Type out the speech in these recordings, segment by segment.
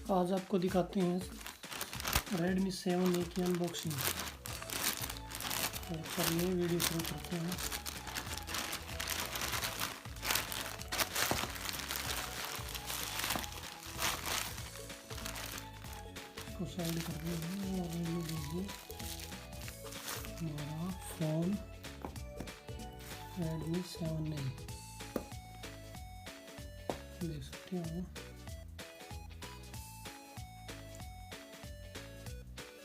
आज आपको दिखाते हैं Redmi 7A की अनबॉक्सिंग। तो चलिए वीडियो शुरू करते हैं। इसको साइड कर देंगे और ये देखिए हमारा फ़ोन Redmi 7A देख सकते हैं।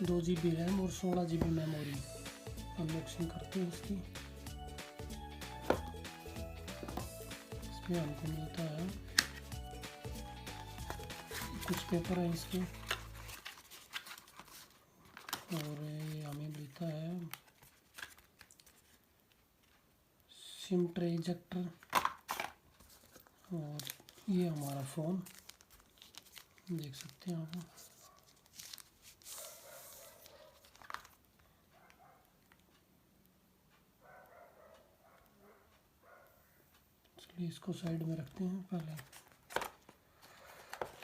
2 GB रैम और 16 GB मेमोरी। अनबॉक्सिंग करते हैं इसकी। इसमें हमको मिलता है कुछ पेपर है इसके, और ये हमें मिलता है सिम ट्रे इजेक्टर, और ये हमारा फ़ोन देख सकते हैं आप। चलिए इसको साइड में रखते हैं पहले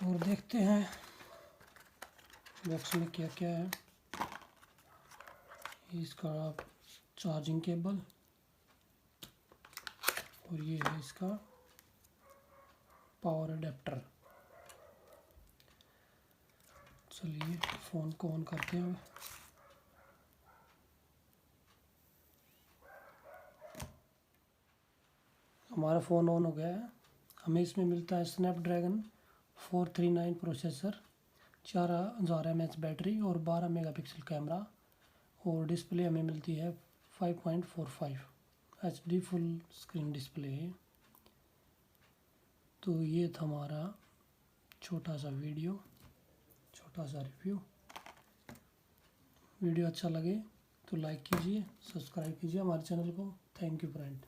और देखते हैं बॉक्स में क्या क्या है। इसका चार्जिंग केबल, और ये है इसका पावर अडेप्टर। चलिए फ़ोन को ऑन करते हैं। हमारा फ़ोन ऑन हो गया है। हमें इसमें मिलता है स्नैपड्रैगन 439 प्रोसेसर, 4000 mAh बैटरी और 12 मेगापिक्सल कैमरा, और डिस्प्ले हमें मिलती है 5.45 HD फुल स्क्रीन डिस्प्ले है। तो ये था हमारा छोटा सा वीडियो, छोटा सा रिव्यू। वीडियो अच्छा लगे तो लाइक कीजिए, सब्सक्राइब कीजिए हमारे चैनल को। Thank you friend.